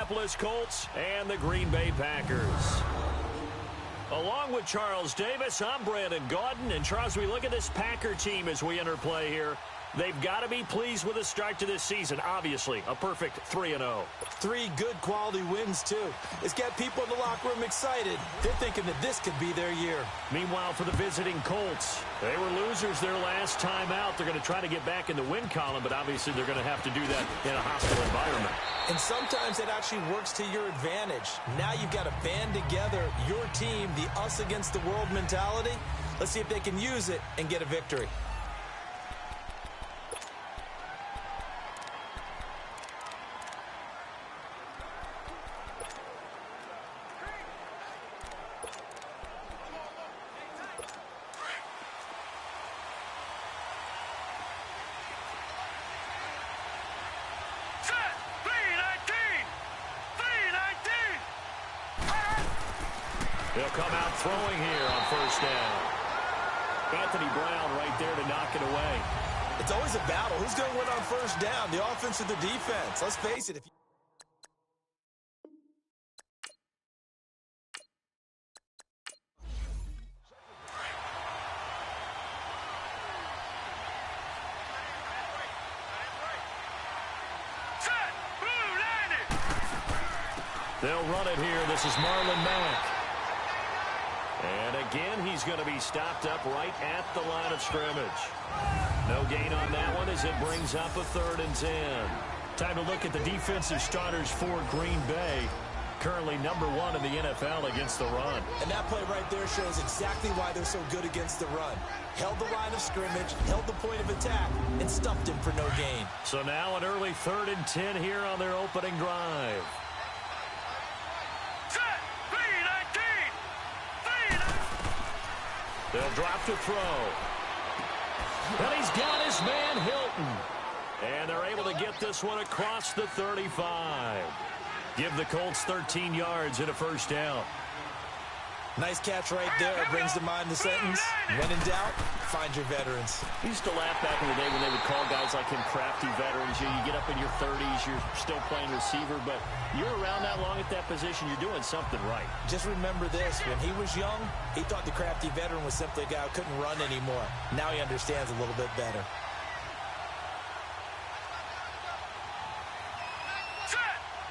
Indianapolis Colts and the Green Bay Packers. Along with Charles Davis, I'm Brandon Gaudin. And, Charles, we look at this Packer team as we enter play here. They've got to be pleased with the start to this season. Obviously, a perfect 3-0. 3 good quality wins, too. It's got people in the locker room excited. They're thinking that this could be their year. Meanwhile, for the visiting Colts, they were losers their last time out. They're going to try to get back in the win column, but obviously they're going to have to do that in a hostile environment. And sometimes it actually works to your advantage. Now you've got to band together your team, the us against the world mentality. Let's see if they can use it and get a victory. He'll come out throwing here on first down. Anthony Brown right there to knock it away. It's always a battle. Who's going to win on first down, the offense or the defense? Let's face it. They'll run it here. This is Marlon Mack. And again, he's going to be stopped up right at the line of scrimmage. No gain on that one as it brings up a 3rd and 10. Time to look at the defensive starters for Green Bay. Currently #1 in the NFL against the run. And that play right there shows exactly why they're so good against the run. Held the line of scrimmage, held the point of attack, and stuffed him for no gain. So now an early 3rd and 10 here on their opening drive. They'll drop to throw. And he's got his man Hilton. And they're able to get this one across the 35. Give the Colts 13 yards and a first down. Nice catch right there. Brings to mind the sentence, when in doubt, find your veterans. I used to laugh back in the day when they would call guys like him crafty veterans. You get up in your 30s, you're still playing receiver, but you're around that long at that position, you're doing something right. Just remember this, when he was young, he thought the crafty veteran was simply a guy who couldn't run anymore. Now he understands a little bit better.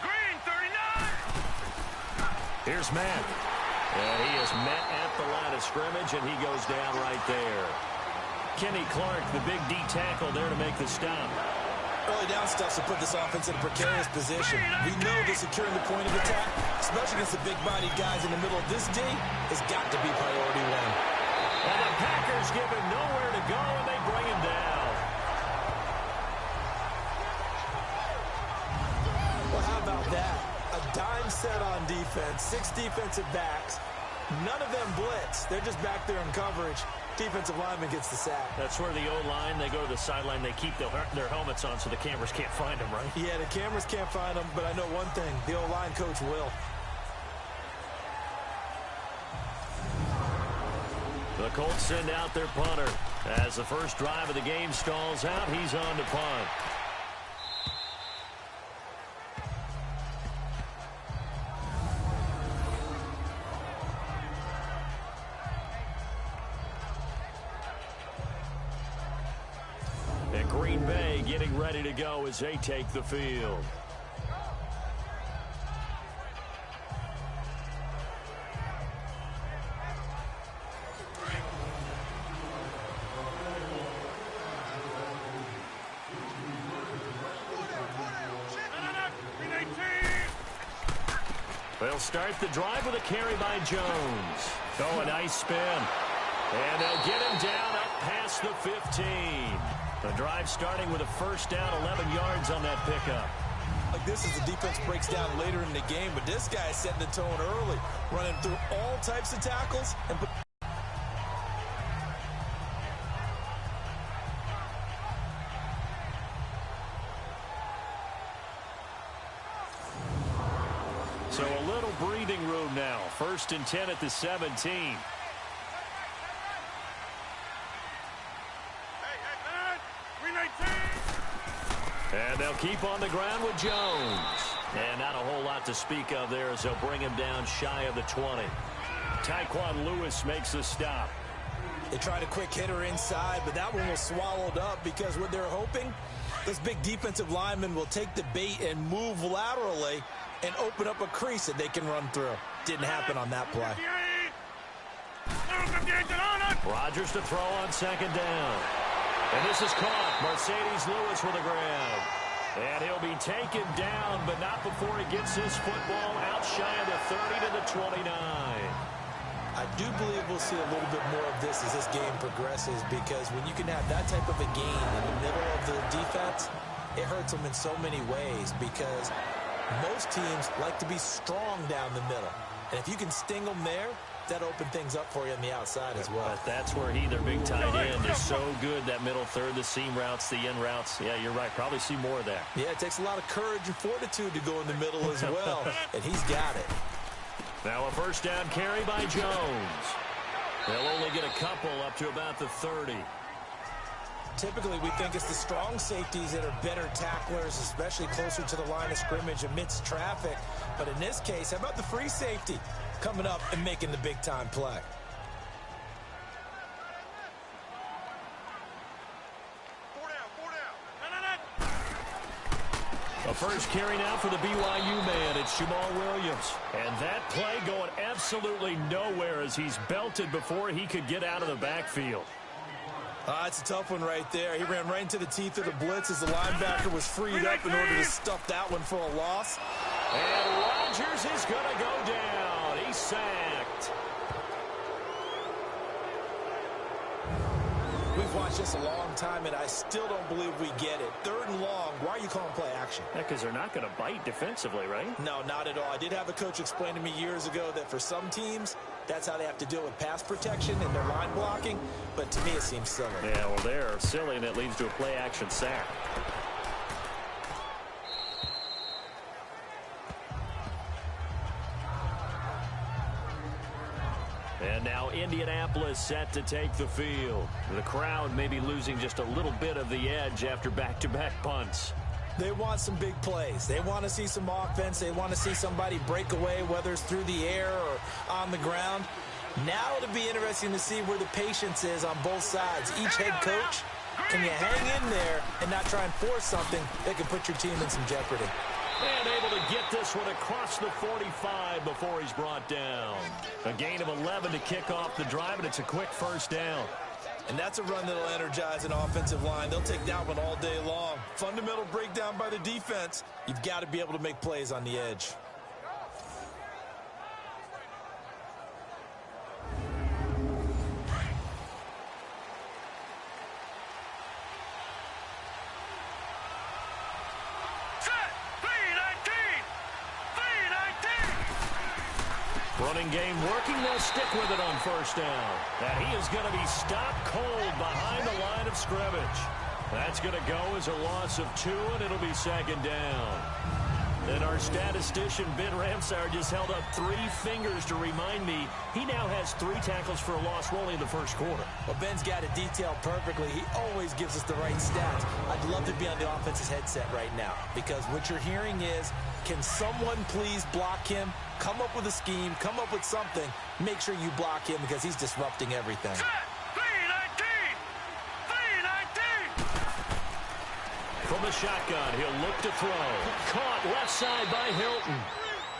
Green 39. Here's Matt. And he is met at the line of scrimmage, and he goes down right there. Kenny Clark, the big D tackle there to make the stop. Early down stuff to put this offense in a precarious position. We know that securing the point of attack, especially against the big-bodied guys in the middle of this D, has got to be priority 1. And the Packers give him nowhere to go, and they bring him down. Well, how about that? A dime set on defense, 6 defensive backs. None of them blitz. They're just back there in coverage. Defensive lineman gets the sack. That's where the O-line, they go to the sideline, they keep their helmets on so the cameras can't find them, right? Yeah, the cameras can't find them, but I know one thing. The O-line coach will. The Colts send out their punter. As the first drive of the game stalls out, he's on to punt. And Green Bay getting ready to go as they take the field. They'll start the drive with a carry by Jones. Oh, a nice spin. And they'll get him down up past the 15. The drive starting with a first down, 11 yards on that pickup. Like this as the defense breaks down later in the game, but this guy is setting the tone early, running through all types of tackles. And so a little breathing room now. 1st and 10 at the 17. And they'll keep on the ground with Jones. And not a whole lot to speak of there as they'll bring him down shy of the 20. Tyquan Lewis makes the stop. They tried a quick hitter inside, but that one was swallowed up because what they're hoping, this big defensive lineman will take the bait and move laterally and open up a crease that they can run through. Didn't happen on that play. Rodgers to throw on second down. And this is caught. Mercedes Lewis with a grab. And he'll be taken down, but not before he gets his football out shy of the 30 to the 29. I do believe we'll see a little bit more of this as this game progresses, because when you can have that type of a gain in the middle of the defense, it hurts them in so many ways, because most teams like to be strong down the middle. And if you can sting them there, that open things up for you on the outside as well. But that's where their big tight end, is so good, that middle third, the seam routes, the in routes. Yeah, you're right. Probably see more of that. Yeah, it takes a lot of courage and fortitude to go in the middle as well, and he's got it. Now a first down carry by Jones. They'll only get a couple up to about the 30. Typically, we think it's the strong safeties that are better tacklers, especially closer to the line of scrimmage amidst traffic. But in this case, how about the free safety coming up and making the big-time play? A first carry now for the BYU man. It's Jamal Williams. And that play going absolutely nowhere as he's belted before he could get out of the backfield. It's a tough one right there. He ran right into the teeth of the blitz as the linebacker was freed up in order to stuff that one for a loss. And Rodgers is going to go down. He's sacked. We've watched this a long time, and I still don't believe we get it. Third and long, why are you calling play action? Yeah, because they're not going to bite defensively, right? No, not at all. I did have a coach explain to me years ago that for some teams, that's how they have to deal with pass protection and their line blocking, but to me it seems silly. Yeah, well, they're silly, and it leads to a play action sack. And now Indianapolis set to take the field. The crowd may be losing just a little bit of the edge after back-to-back punts. They want some big plays. They want to see some offense. They want to see somebody break away, whether it's through the air or on the ground. Now it'll be interesting to see where the patience is on both sides. Each head coach, can you hang in there and not try and force something that can put your team in some jeopardy? And able to get this one across the 45 before he's brought down. A gain of 11 to kick off the drive, and it's a quick first down. And that's a run that'll energize an offensive line. They'll take that one all day long. Fundamental breakdown by the defense. You've got to be able to make plays on the edge. Running game working. They'll stick with it on first down. And he is going to be stopped cold behind the line of scrimmage. That's going to go as a loss of 2, and it'll be second down. And our statistician, Ben Ramsar, just held up 3 fingers to remind me he now has 3 tackles for a loss rolling in the first quarter. Well, Ben's got it detailed perfectly. He always gives us the right stats. I'd love to be on the offense's headset right now, because what you're hearing is, can someone please block him? Come up with a scheme, come up with something. Make sure you block him because he's disrupting everything. From the shotgun, he'll look to throw. Caught left side by Hilton.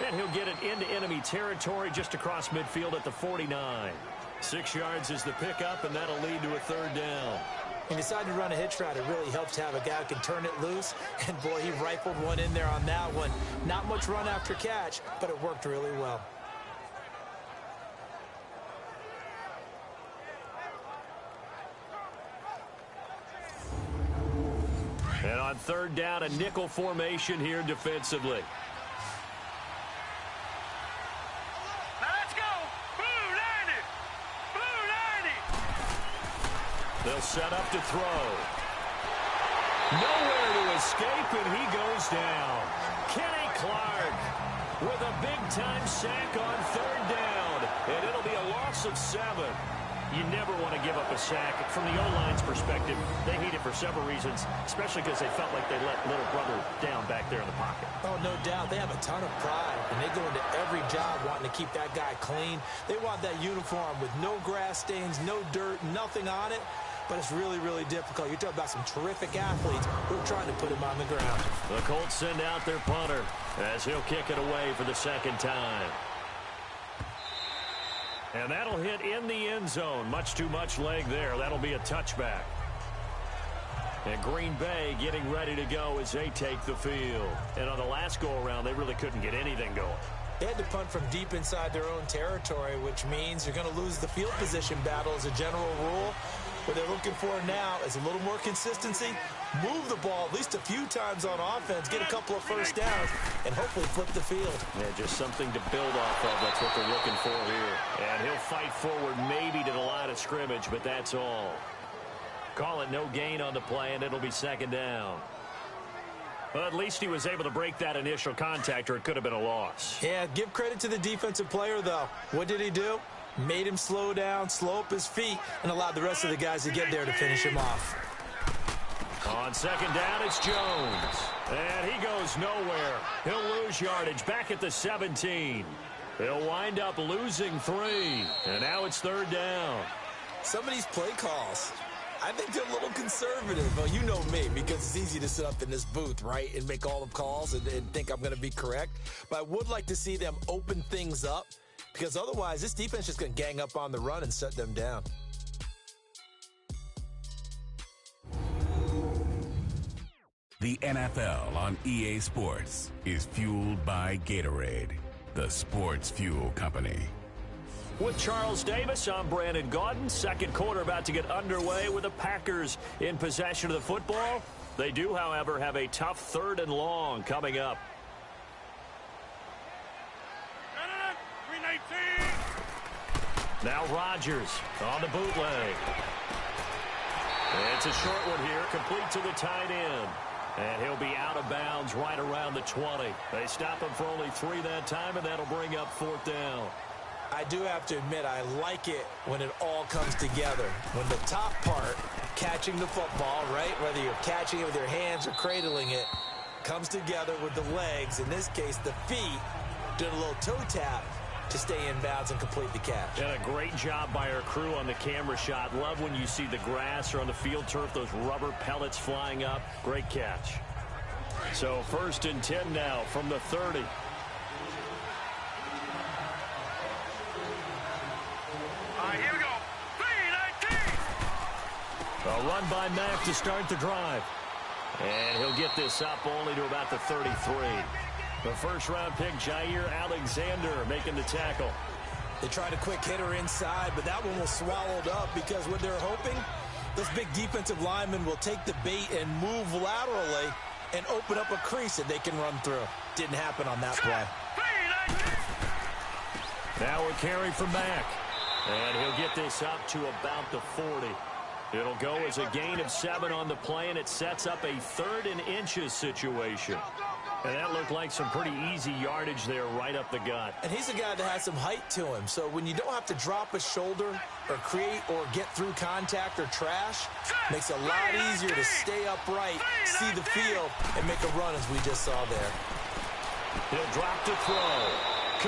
And he'll get it into enemy territory just across midfield at the 49. 6 yards is the pickup, and that'll lead to a third down. He decided to run a hitch route. It really helps to have a guy who can turn it loose. And, boy, he rifled one in there on that one. Not much run after catch, but it worked really well. And on third down, a nickel formation here defensively. Now let's go. Blue 90. Blue 90. They'll set up to throw. Nowhere to escape, and he goes down. Kenny Clark with a big-time sack on third down. And it'll be a loss of 7. You never want to give up a sack. From the O-line's perspective, they need it for several reasons, especially because they felt like they let little brother down back there in the pocket. Oh, no doubt. They have a ton of pride, and they go into every job wanting to keep that guy clean. They want that uniform with no grass stains, no dirt, nothing on it. But it's really, really difficult. You're talking about some terrific athletes who are trying to put him on the ground. The Colts send out their punter as he'll kick it away for the second time. And that'll hit in the end zone. Much too much leg there. That'll be a touchback. And Green Bay getting ready to go as they take the field. And on the last go-around, they really couldn't get anything going. They had to punt from deep inside their own territory, which means you're going to lose the field position battle as a general rule. What they're looking for now is a little more consistency, move the ball at least a few times on offense, get a couple of first downs, and hopefully flip the field. Yeah, just something to build off of. That's what they're looking for here. And he'll fight forward maybe to the line of scrimmage, but that's all. Call it no gain on the play, and it'll be second down. Well, at least he was able to break that initial contact, or it could have been a loss. Yeah, give credit to the defensive player, though. What did he do? Made him slow down, slow up his feet, and allowed the rest of the guys to get there to finish him off. On second down, it's Jones. And he goes nowhere. He'll lose yardage back at the 17. He'll wind up losing 3. And now it's third down. Some of these play calls, I think they're a little conservative. Well, you know me, because it's easy to sit up in this booth, right, and make all the calls and think I'm going to be correct. But I would like to see them open things up, because otherwise this defense is just going to gang up on the run and shut them down. The NFL on EA Sports is fueled by Gatorade, the sports fuel company. With Charles Davis, I'm Brandon Gaudin. Second quarter about to get underway with the Packers in possession of the football. They do, however, have a tough third and long coming up. Now Rodgers on the bootleg. It's a short one here, complete to the tight end. And he'll be out of bounds right around the 20. They stop him for only 3 that time, and that'll bring up fourth down. I do have to admit, I like it when it all comes together. When the top part, catching the football, right, whether you're catching it with your hands or cradling it, comes together with the legs, in this case the feet, doing a little toe tap to stay in bounds and complete the catch. And a great job by our crew on the camera shot. Love when you see the grass or on the field turf, those rubber pellets flying up. Great catch. So 1st and 10 now from the 30. Here we go. 3-19. A run by Mack to start the drive. And he'll get this up only to about the 33. The first-round pick, Jair Alexander, making the tackle. They tried a quick hitter inside, but that one was swallowed up because what they're hoping, those big defensive linemen will take the bait and move laterally and open up a crease that they can run through. Didn't happen on that play. Now we're carrying from Mack. And he'll get this up to about the 40. It'll go as a gain of 7 on the play, and it sets up a 3rd and inches situation. And that looked like some pretty easy yardage there right up the gut. And he's a guy that has some height to him. So when you don't have to drop a shoulder or create or get through contact or trash, makes it a lot easier to stay upright, see the field, and make a run as we just saw there. He'll drop to throw.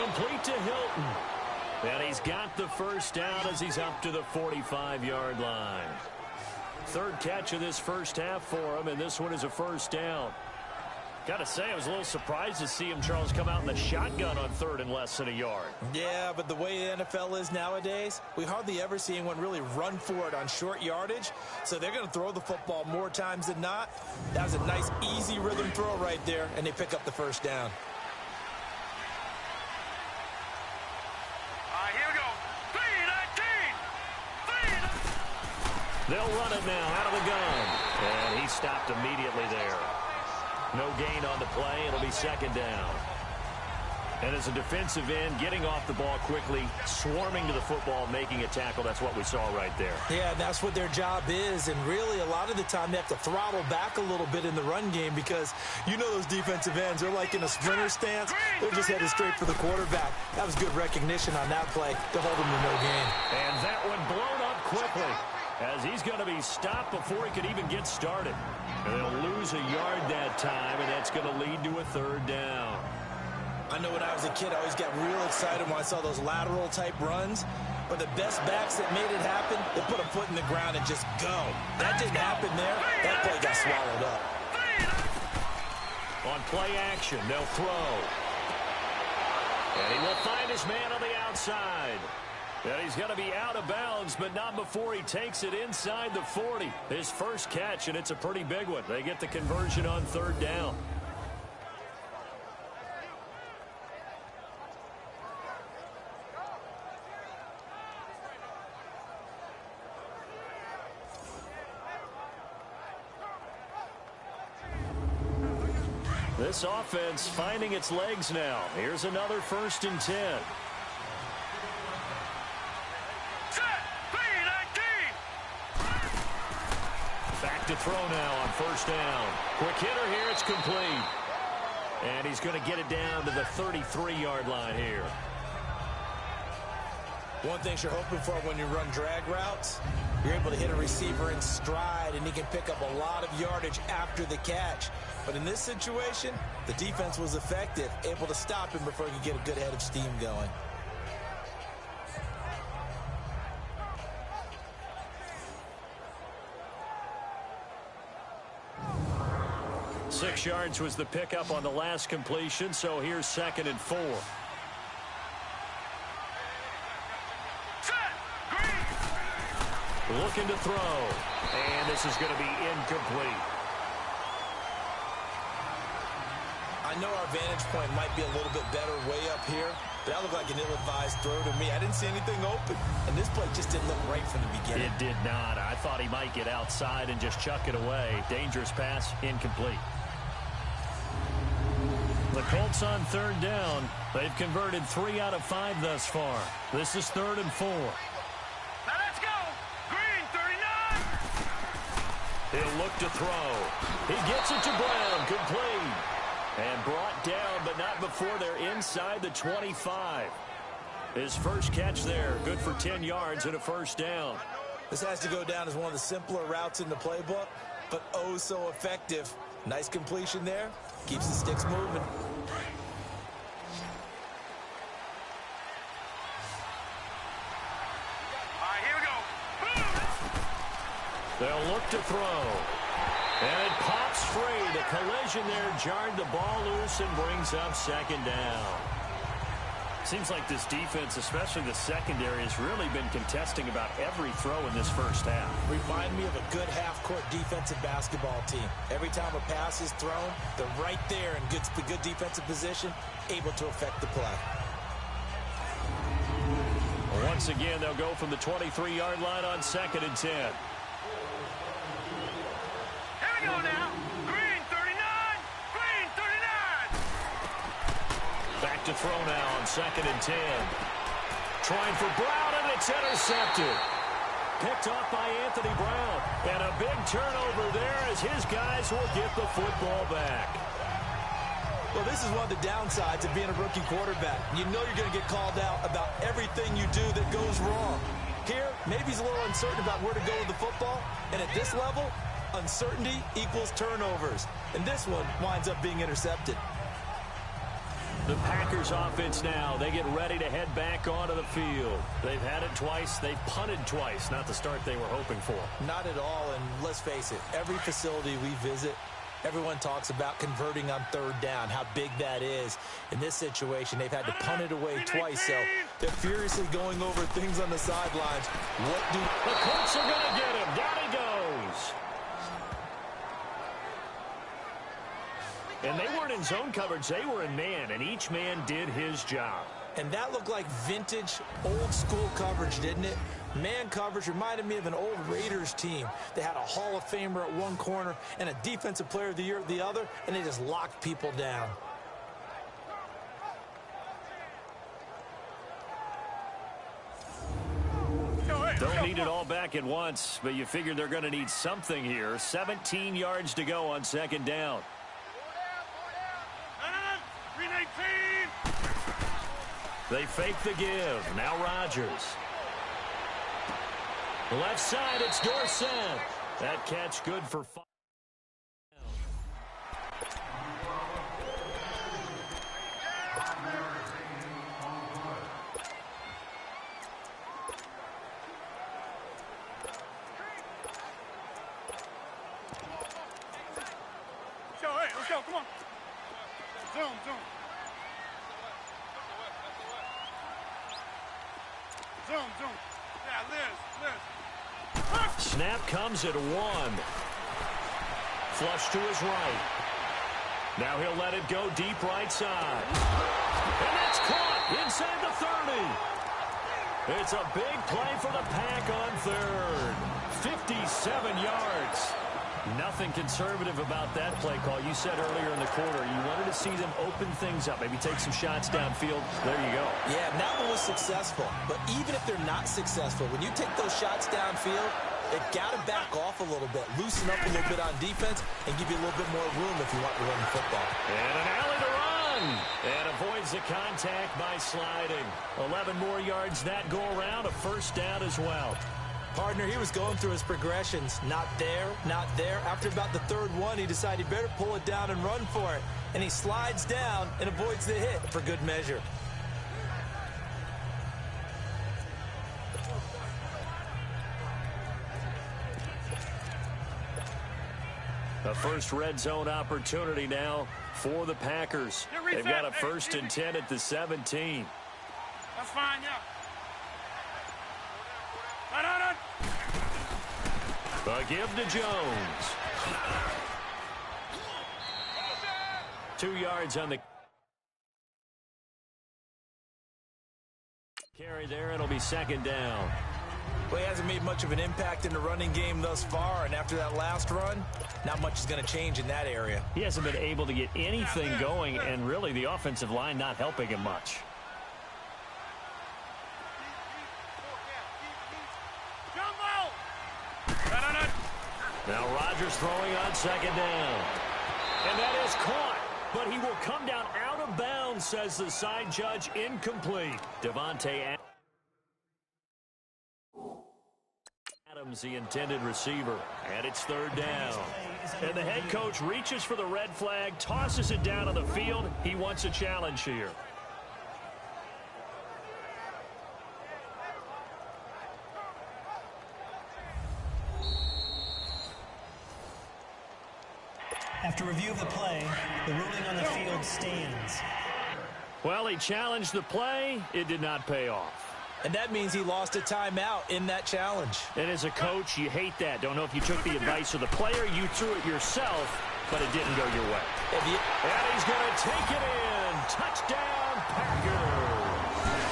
Complete to Hilton. And he's got the first down as he's up to the 45-yard line. 3rd catch of this first half for him, and this one is a first down. Got to say, I was a little surprised to see him, Charles, come out in the shotgun on 3rd and less than a yard. Yeah, but the way the NFL is nowadays, we hardly ever see anyone really run for it on short yardage. So they're going to throw the football more times than not. That was a nice, easy rhythm throw right there, and they pick up the first down. Here we go. 3-19. They'll run it now out of the gun. And he stopped immediately there. No gain on the play. It'll be second down. And as a defensive end, getting off the ball quickly, swarming to the football, making a tackle, that's what we saw right there. Yeah, that's what their job is. And really, a lot of the time, they have to throttle back a little bit in the run game because you know those defensive ends, they're like in a sprinter stance. They're just headed straight for the quarterback. That was good recognition on that play to hold them to no gain. And that one blown up quickly as he's going to be stopped before he could even get started. And they'll lose a yard that time, and that's going to lead to a third down. I know when I was a kid, I always got real excited when I saw those lateral-type runs. But the best backs that made it happen, they put a foot in the ground and just go. That didn't happen there. That play got swallowed up. On play action, they'll throw. And he will find his man on the outside. And he's going to be out of bounds, but not before he takes it inside the 40. His first catch, and it's a pretty big one. They get the conversion on third down. This offense finding its legs now. Here's another 1st and 10. Back to throw now on 1st down. Quick hitter here. It's complete. And he's going to get it down to the 33-yard line here. One thing you're hoping for when you run drag routes, you're able to hit a receiver in stride, and he can pick up a lot of yardage after the catch. But in this situation, the defense was effective, able to stop him before he could get a good head of steam going. Six yards was the pickup on the last completion, so here's 2nd and 4. Looking to throw, and this is going to be incomplete. I know our vantage point might be a little bit better way up here, but that looked like an ill-advised throw to me. I didn't see anything open, and this play just didn't look right from the beginning. It did not. I thought he might get outside and just chuck it away. Dangerous pass, incomplete. The Colts on 3rd down. They've converted 3 out of 5 thus far. This is 3rd and 4. Now let's go. Green, 39. He'll look to throw. He gets it to Brown. Complete. And brought down, but not before they're inside the 25. His first catch there, good for 10 yards and a 1st down. This has to go down as one of the simpler routes in the playbook, but oh so effective. Nice completion there. Keeps the sticks moving. All right, here we go. They'll look to throw. And it pops free. The collision there jarred the ball loose and brings up 2nd down. Seems like this defense, especially the secondary, has really been contesting about every throw in this first half. Remind me of a good half-court defensive basketball team. Every time a pass is thrown, they're right there in good defensive position, able to affect the play. Once again, they'll go from the 23-yard line on 2nd and 10. Here we go now. Green, 39. Green, 39. Back to throw now on 2nd and 10. Trying for Brown, and it's intercepted. Picked off by Anthony Brown. And a big turnover there as his guys will get the football back. Well, this is one of the downsides of being a rookie quarterback. You know you're going to get called out about everything you do that goes wrong. Here, maybe he's a little uncertain about where to go with the football. And at this level, uncertainty equals turnovers. And this one winds up being intercepted. The Packers offense now, they get ready to head back onto the field. They've had it twice. They've punted twice. Not the start they were hoping for. Not at all, and let's face it, every facility we visit, everyone talks about converting on 3rd down, how big that is. In this situation, they've had to punt it away twice, so they're furiously going over things on the sidelines. The Colts are going to get him. Down he goes. And they weren't in zone coverage. They were in man, and each man did his job. And that looked like vintage, old-school coverage, didn't it? Man coverage reminded me of an old Raiders team. They had a Hall of Famer at one corner and a Defensive Player of the Year at the other, and they just locked people down. need it all back at once, but you figure they're going to need something here. 17 yards to go on second down. 319. They fake the give. Now Rodgers. The left side, it's Dorsett. That catch good for 5. Let's go, come on. Zoom. Zoom. Yeah, Liz. Snap comes at 1. Flush to his right. Now he'll let it go deep right side. And that's caught inside the 30. It's a big play for the Pack on third. 57 yards. Nothing conservative about that play call. You said earlier in the quarter you wanted to see them open things up, maybe take some shots downfield. There you go. Yeah, and that one was successful. But even if they're not successful, when you take those shots downfield, they've got to back off a little bit, loosen up a little bit on defense, and give you a little bit more room if you want to run the football. And an alley to run. And avoids the contact by sliding. 11 more yards that go around, a first down as well. Partner, he was going through his progressions. Not there, not there. After about the third one, he decided he better pull it down and run for it. And he slides down and avoids the hit for good measure. The first red zone opportunity now for the Packers. They've got a 1st and 10 at the 17. That's fine, yeah. A give to Jones. 2 yards on the carry there. It'll be second down. Well, he hasn't made much of an impact in the running game thus far, and after that last run, not much is going to change in that area. He hasn't been able to get anything going, and really the offensive line not helping him much. Now Rodgers throwing on second down. And that is caught, but he will come down out of bounds, says the side judge. Incomplete. Devontae Adams, the intended receiver. And it's third down. And the head coach reaches for the red flag, tosses it down on the field. He wants a challenge here. After review of the play, the ruling on the field stands. Well, he challenged the play. It did not pay off. And that means he lost a timeout in that challenge. And as a coach, you hate that. Don't know if you took the advice of the player, you threw it yourself, but it didn't go your way. And he's going to take it in. Touchdown, Packers.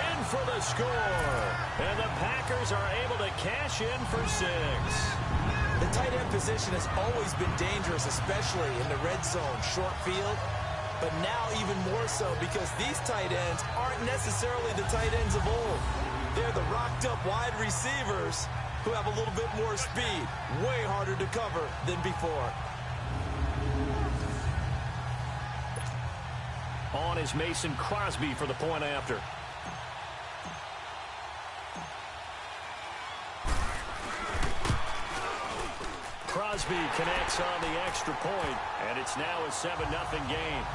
In for the score. And the Packers are able to cash in for 6. The tight end position has always been dangerous, especially in the red zone, short field. But now even more so because these tight ends aren't necessarily the tight ends of old. They're the rocked-up wide receivers who have a little bit more speed. Way harder to cover than before. On is Mason Crosby for the point after. Crosby connects on the extra point, and it's now a 7-0 game.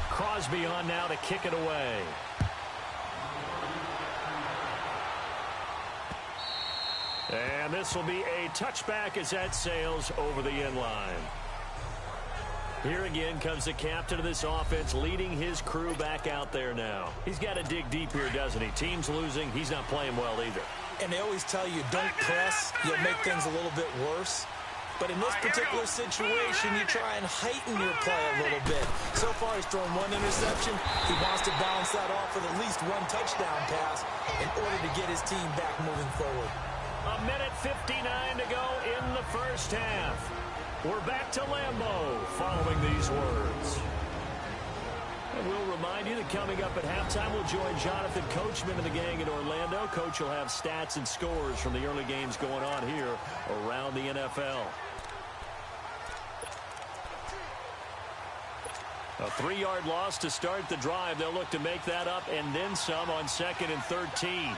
Crosby on now to kick it away. And this will be a touchback as that sails over the end line. Here again comes the captain of this offense leading his crew back out there now. He's got to dig deep here, doesn't he? Team's losing. He's not playing well either. And they always tell you, don't press. You'll make things a little bit worse. But in this particular situation, you try and heighten your play a little bit. So far, he's thrown 1 interception. He wants to balance that off with at least 1 touchdown pass in order to get his team back moving forward. A minute 59 to go in the first half. We're back to Lambeau following these words. And we'll remind you that coming up at halftime, we'll join Jonathan Coachman and the gang in Orlando. Coach will have stats and scores from the early games going on here around the NFL. A 3-yard loss to start the drive. They'll look to make that up and then some on 2nd and 13.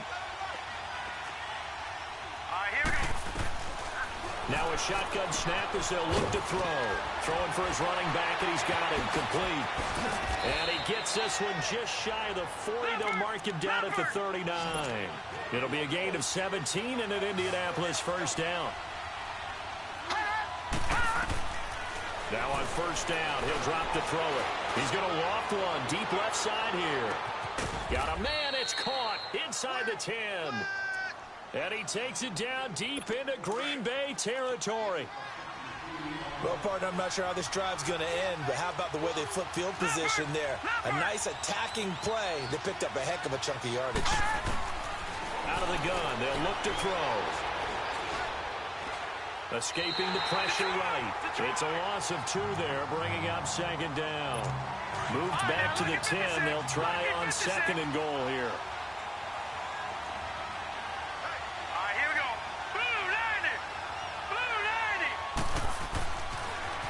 Now a shotgun snap as they'll look to throw. Throwing for his running back, and he's got him complete. And he gets this one just shy of the 40. They'll mark him down at the 39. It'll be a gain of 17 and an Indianapolis first down. Now on first down, he'll drop to throw it. He's going to loft one deep left side here. Got a man, it's caught inside the 10. And he takes it down deep into Green Bay territory. Well, partner, I'm not sure how this drive's going to end, but how about the way they flip field position there? A nice attacking play. They picked up a heck of a chunk of yardage. Out of the gun, they'll look to throw. Escaping the pressure right. It's a loss of 2 there, bringing up 2nd down. Moved back to the 10. They'll try on 2nd and goal here.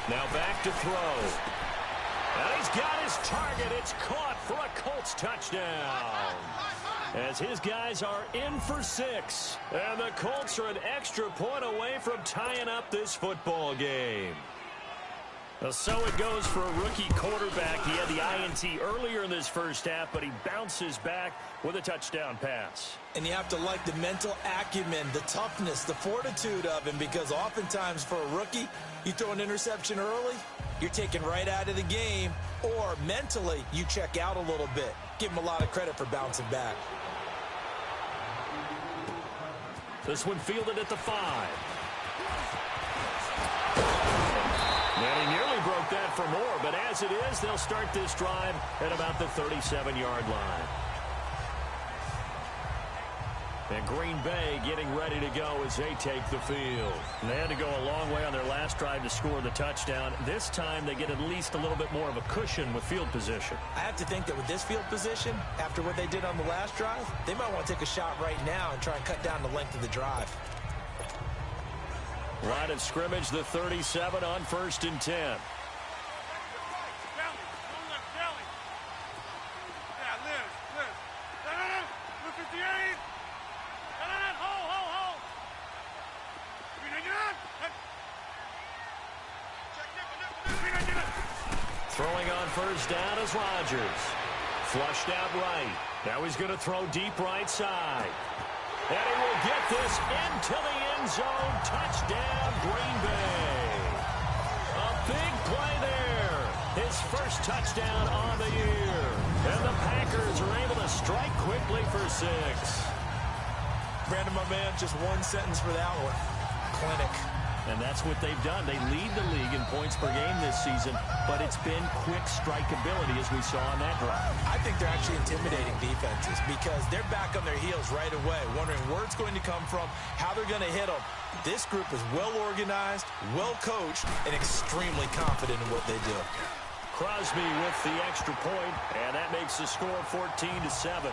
Now back to throw. And he's got his target. It's caught for a Colts touchdown. As his guys are in for 6. And the Colts are an extra point away from tying up this football game. So it goes for a rookie quarterback. He had the INT earlier in this first half, but he bounces back with a touchdown pass. And you have to like the mental acumen, the toughness, the fortitude of him, because oftentimes for a rookie, you throw an interception early, you're taken right out of the game, or mentally you check out a little bit. Give him a lot of credit for bouncing back. This one fielded at the 5. And he nearly broke that for more, but as it is, they'll start this drive at about the 37-yard line. And Green Bay getting ready to go as they take the field. And they had to go a long way on their last drive to score the touchdown. This time they get at least a little bit more of a cushion with field position. I have to think that with this field position, after what they did on the last drive, they might want to take a shot right now and try and cut down the length of the drive. Line of scrimmage, the 37 on 1st and 10. Throwing on first down is Rodgers. Flushed out right. Now he's going to throw deep right side. And he will get this into the end zone. Touchdown, Green Bay. A big play there. His first touchdown on the year. And the Packers are able to strike quickly for 6. Brandon, my man, just one sentence for that one. Clinic. And that's what they've done. They lead the league in points per game this season, but it's been quick strikeability as we saw on that drive. I think they're actually intimidating defenses because they're back on their heels right away, wondering where it's going to come from, how they're going to hit them. This group is well organized, well coached, and extremely confident in what they do. Crosby with the extra point, and that makes the score 14-7.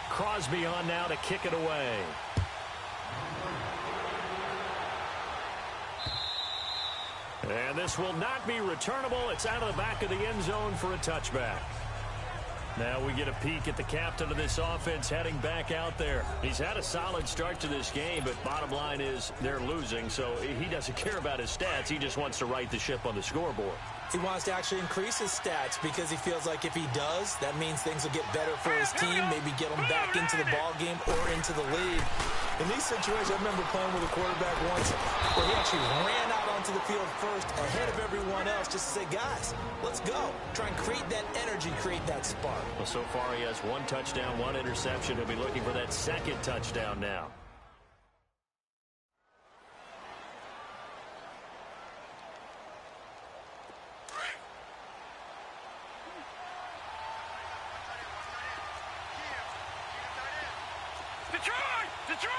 Crosby on now to kick it away. And this will not be returnable. It's out of the back of the end zone for a touchback. Now we get a peek at the captain of this offense heading back out there. He's had a solid start to this game, but bottom line is they're losing, so he doesn't care about his stats. He just wants to right the ship on the scoreboard. He wants to actually increase his stats because he feels like if he does, that means things will get better for his team, maybe get him back into the ball game or into the lead. In these situations, I remember playing with a quarterback once where he actually ran out onto onto the field first ahead of everyone else just to say, guys, let's go. Try and create that energy, create that spark. Well, so far he has 1 touchdown, 1 interception. He'll be looking for that 2nd touchdown now. Detroit!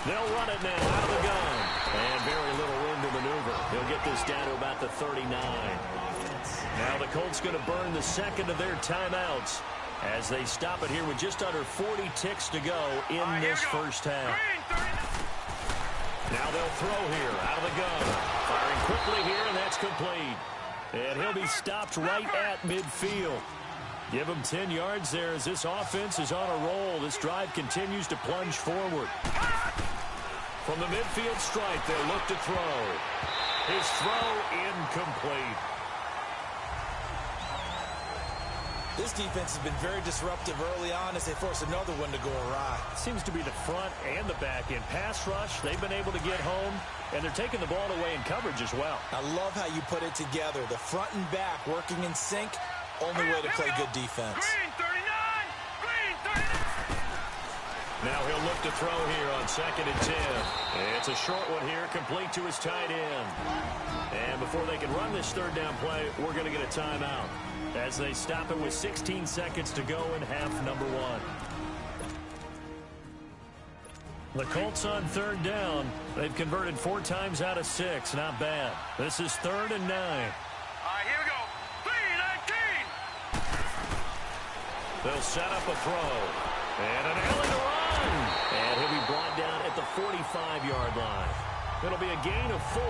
They'll run it now out of the gun. And very little room to maneuver. He'll get this down to about the 39. Now the Colts going to burn the 2nd of their timeouts as they stop it here with just under 40 ticks to go in this first half. Now they'll throw here out of the gun. Firing quickly here, and that's complete. And he'll be stopped right at midfield. Give him 10 yards there as this offense is on a roll. This drive continues to plunge forward. From the midfield stripe, they'll look to throw. His throw incomplete. This defense has been very disruptive early on as they force another one to go awry. Seems to be the front and the back end. Pass rush, they've been able to get home, and they're taking the ball away in coverage as well. I love how you put it together. The front and back working in sync. Only way to play good defense. Green 39! Green 39! Now he'll look to throw here on 2nd and 10. It's a short one here, complete to his tight end. And before they can run this 3rd down play, we're going to get a timeout as they stop it with 16 seconds to go in half number 1. The Colts on 3rd down. They've converted 4 times out of 6. Not bad. This is 3rd and 9. All right, here we go. 3-19! They'll set up a throw. And an alley to run. And he'll be brought down at the 45-yard line. It'll be a gain of 4.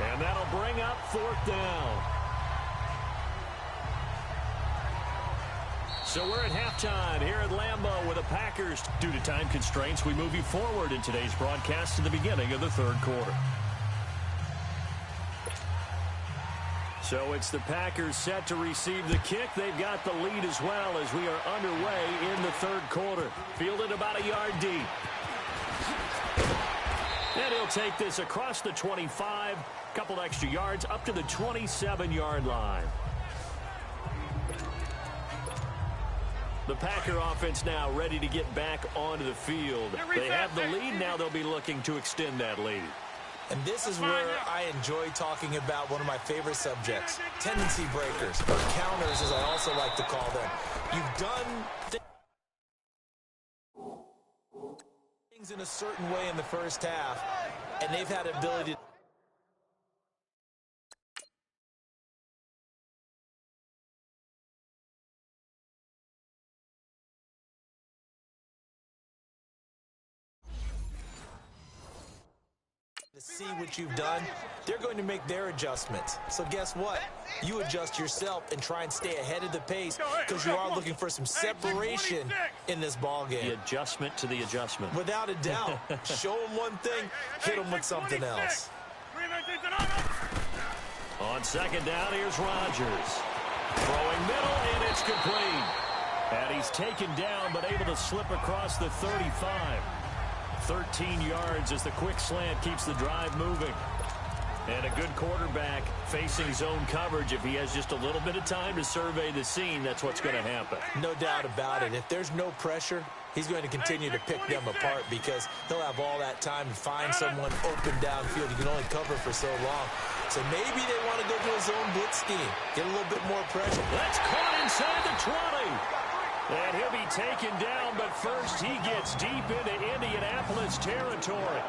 And that'll bring up 4th down. So we're at halftime here at Lambeau with the Packers. Due to time constraints, we move you forward in today's broadcast to the beginning of the 3rd quarter. So it's the Packers set to receive the kick. They've got the lead as well as we are underway in the 3rd quarter. Fielded about a yard deep. And he'll take this across the 25. Couple extra yards up to the 27-yard line. The Packer offense now ready to get back onto the field. They have the lead. Now they'll be looking to extend that lead. And this is where I enjoy talking about one of my favorite subjects, tendency breakers, or counters as I also like to call them. You've done things in a certain way in the first half, and they've had the ability to see what you've done. They're going to make their adjustments. So guess what? You adjust yourself and try and stay ahead of the pace because you are looking for some separation in this ball game. The adjustment to the adjustment. Without a doubt. Show them one thing, hit them with something else. On 2nd down, here's Rodgers. Throwing middle, and it's complete. And he's taken down, but able to slip across the 35. 13 yards as the quick slant keeps the drive moving. And a good quarterback facing zone coverage. If he has just a little bit of time to survey the scene, that's what's going to happen. No doubt about it. If there's no pressure, he's going to continue to pick them apart because he'll have all that time to find someone open downfield. He can only cover for so long. So maybe they want to go to a zone blitz scheme, get a little bit more pressure. That's caught inside the 20. And he'll be taken down, but first he gets deep into Indianapolis territory.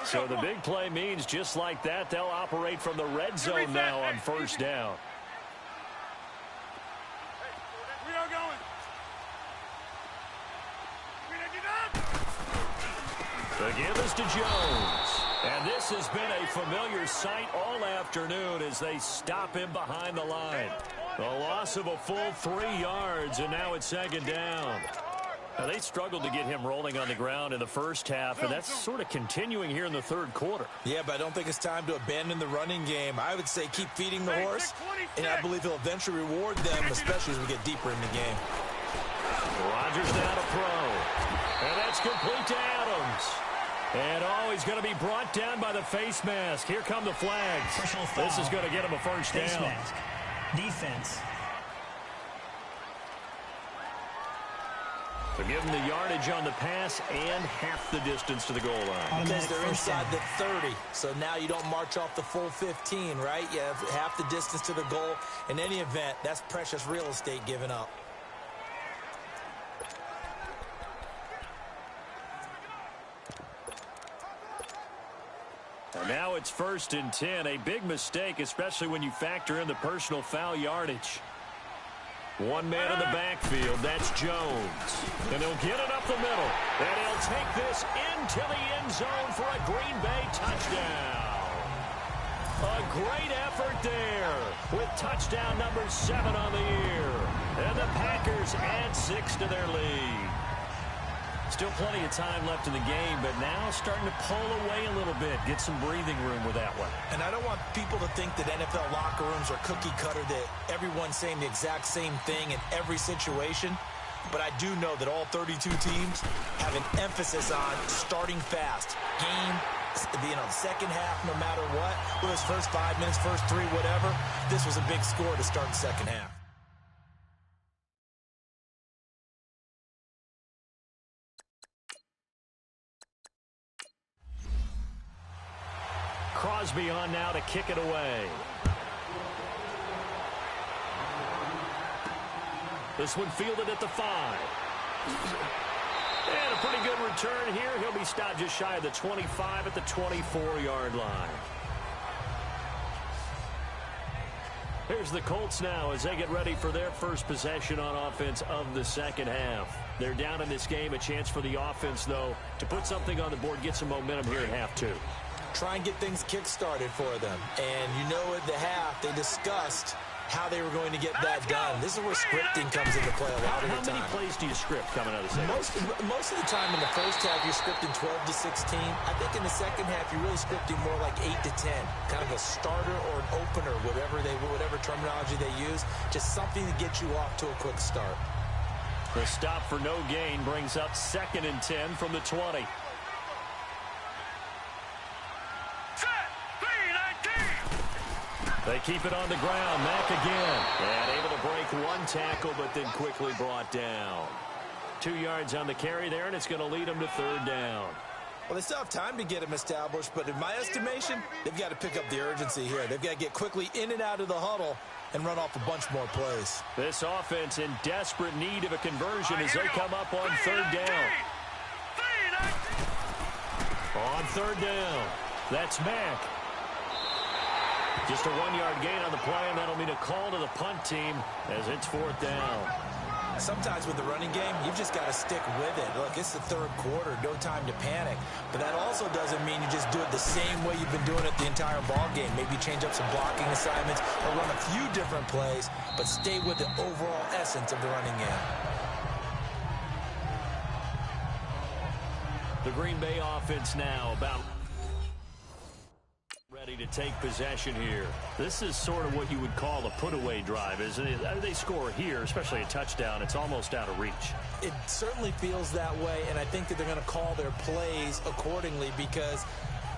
So the big play means just like that, they'll operate from the red zone now on first down. The give is to Jones. And this has been a familiar sight all afternoon as they stop him behind the line. A loss of a full 3 yards, and now it's second down. Now, they struggled to get him rolling on the ground in the first half, and that's sort of continuing here in the third quarter. Yeah, but I don't think it's time to abandon the running game. I would say keep feeding the horse, and I believe he'll eventually reward them, especially as we get deeper in the game. Rodgers now to throw. And that's complete to Adams. And, he's going to be brought down by the face mask. Here come the flags. This is going to get him a first down. Face mask. Defense. To give him the yardage on the pass and half the distance to the goal line. Because they're inside the 30, so now you don't march off the full 15, right? You have half the distance to the goal. In any event, that's precious real estate given up. And now it's 1st and 10. A big mistake, especially when you factor in the personal foul yardage. One man in the backfield, that's Jones. And he'll get it up the middle. And he'll take this into the end zone for a Green Bay touchdown. A great effort there with touchdown number 7 on the year. And the Packers add 6 to their lead. Still plenty of time left in the game, but now starting to pull away a little bit, get some breathing room with that one. And I don't want people to think that NFL locker rooms are cookie cutter, that everyone's saying the exact same thing in every situation. But I do know that all 32 teams have an emphasis on starting fast. Game, second half, no matter what. Whether it's first 5 minutes, first 3, whatever. This was a big score to start the second half. Crosby on now to kick it away. This one fielded at the 5. And a pretty good return here. He'll be stopped just shy of the 25 at the 24-yard line. Here's the Colts now as they get ready for their first possession on offense of the second half. They're down in this game. A chance for the offense, though, to put something on the board, get some momentum here at half 2. Try and get things kick-started for them. And you know at the half, they discussed how they were going to get that done. This is where scripting comes into play a lot of the time. How many plays do you script coming out of the second? Most of the time in the first half, you're scripting 12 to 16. I think in the second half, you're really scripting more like 8 to 10. Kind of a starter or an opener, whatever terminology they use. Just something to get you off to a quick start. The stop for no gain brings up 2nd and 10 from the 20. They keep it on the ground. Mack again. And able to break one tackle, but then quickly brought down. 2 yards on the carry there, and it's going to lead them to 3rd down. Well, they still have time to get him established, but in my estimation, they've got to pick up the urgency here. They've got to get quickly in and out of the huddle and run off a bunch more plays. This offense in desperate need of a conversion as they come up on 3rd down. On 3rd down, that's Mack. Just a 1-yard gain on the play, and that'll mean a call to the punt team as it's 4th down. Sometimes with the running game, you've just got to stick with it. Look, it's the 3rd quarter, no time to panic. But that also doesn't mean you just do it the same way you've been doing it the entire ball game. Maybe change up some blocking assignments or run a few different plays, but stay with the overall essence of the running game. The Green Bay offense now about ready to take possession here. This is sort of what you would call a put-away drive, isn't it? They score here, especially a touchdown. It's almost out of reach. It certainly feels that way, and I think that they're going to call their plays accordingly because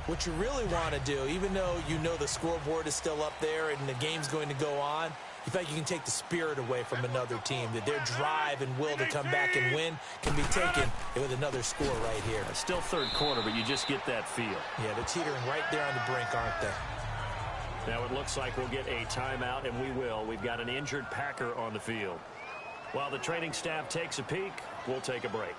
what you really want to do, even though you know the scoreboard is still up there and the game's going to go on, you feel like you can take the spirit away from another team, that their drive and will to come back and win can be taken with another score right here. It's still 3rd quarter, but you just get that feel. Yeah, they're teetering right there on the brink, aren't they? Now it looks like we'll get a timeout, and we will. We've got an injured Packer on the field. While the training staff takes a peek, we'll take a break.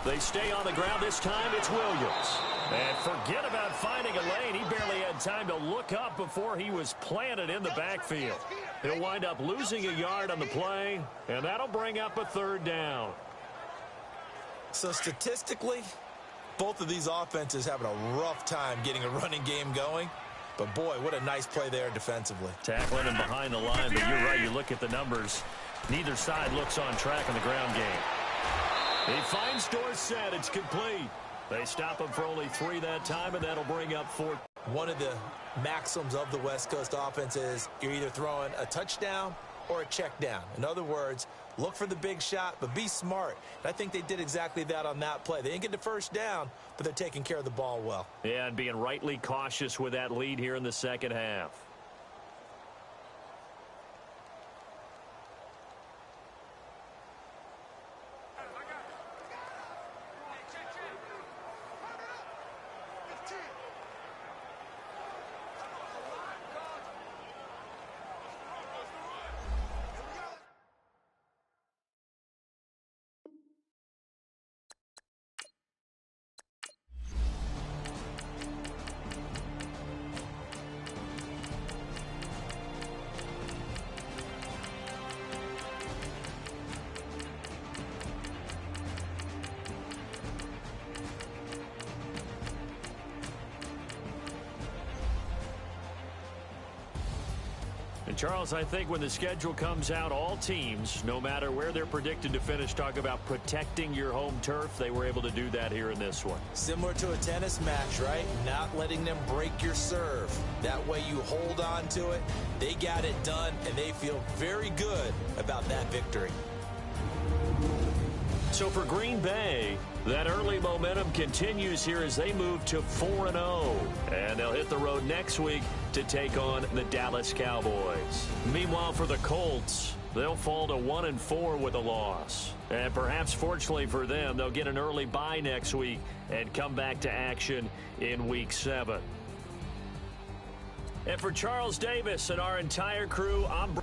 They stay on the ground. This time it's Williams. And forget about finding a lane. He barely had time to look up before he was planted in the backfield. He'll wind up losing a yard on the play, and that'll bring up a third down. So statistically, both of these offenses having a rough time getting a running game going. But, boy, what a nice play there defensively. Tackling him behind the line, but you're right. You look at the numbers. Neither side looks on track in the ground game. He finds Dorsett. It's complete. They stop him for only 3 that time, and that'll bring up 4. One of the maxims of the West Coast offense is you're either throwing a touchdown or a check down. In other words, look for the big shot, but be smart. And I think they did exactly that on that play. They didn't get the first down, but they're taking care of the ball well. Yeah, and being rightly cautious with that lead here in the second half. And Charles, I think when the schedule comes out, all teams, no matter where they're predicted to finish, talk about protecting your home turf. They were able to do that here in this one. Similar to a tennis match, right? Not letting them break your serve. That way you hold on to it. They got it done, and they feel very good about that victory. So for Green Bay, that early momentum continues here as they move to 4-0. And they'll hit the road next week to take on the Dallas Cowboys. Meanwhile, for the Colts, they'll fall to 1-4 with a loss. And perhaps fortunately for them, they'll get an early bye next week and come back to action in Week 7. And for Charles Davis and our entire crew, I'm